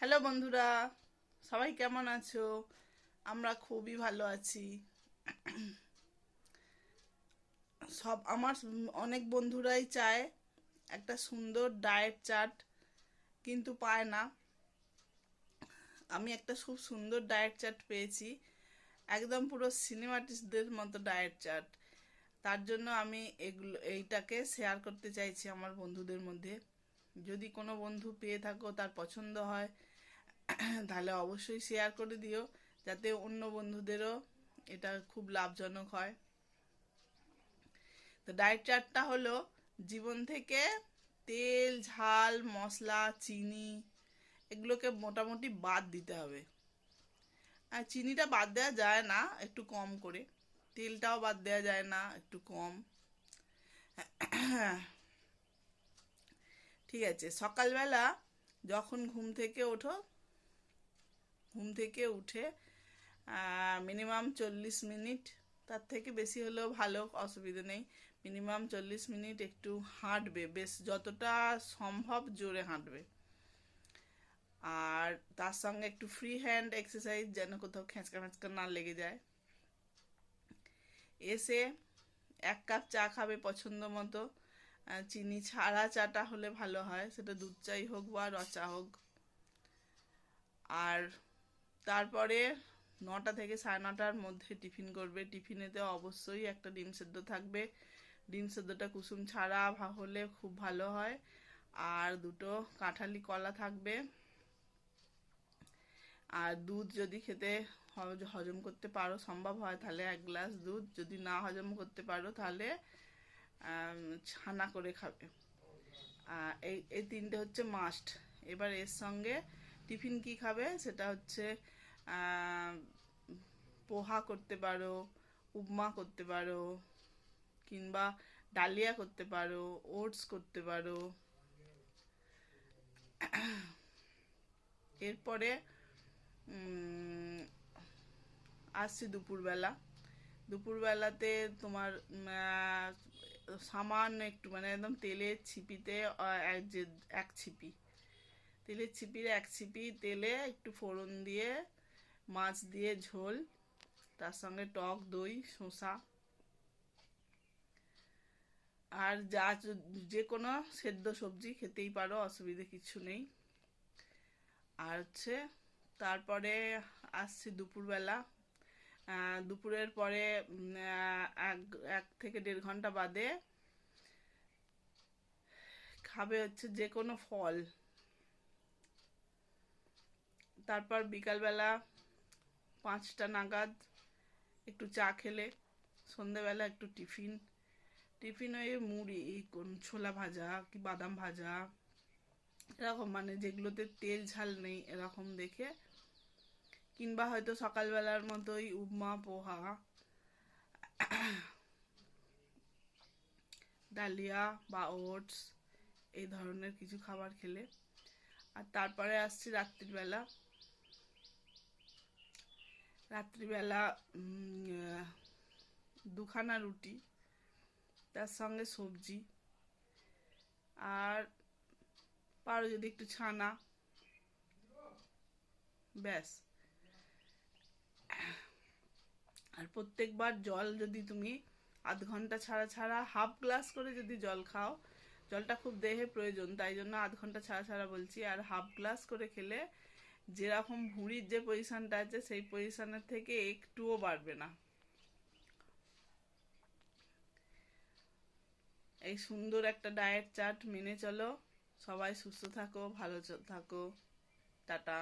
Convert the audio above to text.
Hello বন্ধুরা, সবাই কেমন আছো? আমরা খুবই ভালো আছি। আমার অনেক বন্ধুরাই চায় একটা সুন্দর ডায়েট চার্ট, কিন্তু পায় না। আমি একটা খুব সুন্দর ডায়েট চার্ট পেয়েছি, একদম পুরো সিনেমাটিস্টদের মতো ডায়েট চার্ট। তার জন্য আমি এইটাকে শেয়ার করতে চাইছি আমার বন্ধুদের মধ্যে। যদি কোনো বন্ধু পেয়ে থাকো, তার পছন্দ হয়, তাহলে অবশ্যই শেয়ার করে দিও, যাতে অন্য বন্ধুদেরও এটা খুব লাভজনক হয়। তো ডায়েট চার্টটা হলো, জীবন থেকে তেল, ঝাল, মশলা, চিনি এগুলোকে মোটামুটি বাদ দিতে হবে। আর চিনিটা বাদ দেওয়া যায় না, একটু কম করে। তেলটাও বাদ দেওয়া যায় না, একটু কম। ঠিক আছে, সকালবেলা যখন ঘুম থেকে ওঠো, ঘুম থেকে উঠে মিনিমাম 40 মিনিট, তার থেকে বেশি হলেও ভালো, অসুবিধা নেই। মিনিমাম 40 মিনিট একটু হাঁটবে, বেশ যতটা সম্ভব জোরে হাঁটবে। আর তার সঙ্গে একটু ফ্রি হ্যান্ড এক্সারসাইজ, যেন কোথাও খেঁচকা মেঁচকা না লেগে যায়। এসে 1 কাপ চা খাবে পছন্দ মতো। চিনি ছাড়া চাটা হলে ভালো হয়, সেটা দুধ চাই হোক বা র চা হোক। আর তারপরে 9টা থেকে 9:30টার মধ্যে টিফিন করবে। টিফিনেতে অবশ্যই একটা ডিম সেদ্ধ থাকবে। ডিম সেদ্ধটা কুসুম ছাড়া হলে খুব ভালো হয়। আর দুটো কাঁঠালি কলা থাকবে। আর দুধ যদি খেতে হজম করতে পারো, সম্ভব হয়, তাহলে 1 গ্লাস দুধ। যদি না হজম করতে পারো, তাহলে ছানা করে খাবে। এই এই তিনটে হচ্ছে মাস্ট। এবার এর সঙ্গে টিফিন কি খাবে, সেটা হচ্ছে পোহা করতে পারো, উপমা করতে পারো, কিংবা ডালিয়া করতে পারো, ওটস করতে পারো। এরপরে আসছি দুপুরবেলা। দুপুরবেলাতে তোমার সামান্য একটু, মানে একদম তেলের ছিপিতে যে 1 ছিপি তেলের ছিপির 1 ছিপি তেলে একটু ফোড়ন দিয়ে, মাছ দিয়ে ঝোল, তার সঙ্গে টক দই, শসা, আর যে কোনো সেদ্ধ সবজি খেতেই পারো, অসুবিধে কিছু নেই। আর হচ্ছে তারপরে আসছি দুপুরবেলা। দুপুরের পরে 1 থেকে 1.5 ঘন্টা বাদে খাবে হচ্ছে যে কোনো ফল। তারপর বিকালবেলা 5টা নাগাদ একটু চা খেলে। সন্ধেবেলা একটু টিফিন। টিফিন ওই মুড়ি, কোন ছোলা ভাজা কি বাদাম ভাজা, এরকম, মানে যেগুলোতে তেল ঝাল নেই, এরকম দেখে। কিংবা হয়তো সকালবেলার মতোই উপমা, পোহা, ডালিয়া বা ওটস, এই ধরনের কিছু খাবার খেলে। আর তারপরে আসছি রাত্রিবেলা। রাত্রিবেলা 2খানা রুটি, তার সঙ্গে সবজি, আর পারো যদি একটু ছানা, ব্যাস। আর প্রত্যেকবার জল যদি তুমি 0.5 ঘন্টা ছাড়া ছাড়া 1/2 গ্লাস করে যদি জল খাও, জলটা খুব দেহে প্রয়োজন, তাই জন্য 0.5 ঘন্টা ছাড়া ছাড়া বলছি। আর 1/2 গ্লাস করে খেলে যেরকম ভুঁড়ির যে পজিশনটা আছে, সেই পজিশনের থেকে একটুও বাড়বে না। এই সুন্দর একটা ডায়েট চার্ট মেনে চলো। সবাই সুস্থ থাকো, ভালো থাকো। টাটা।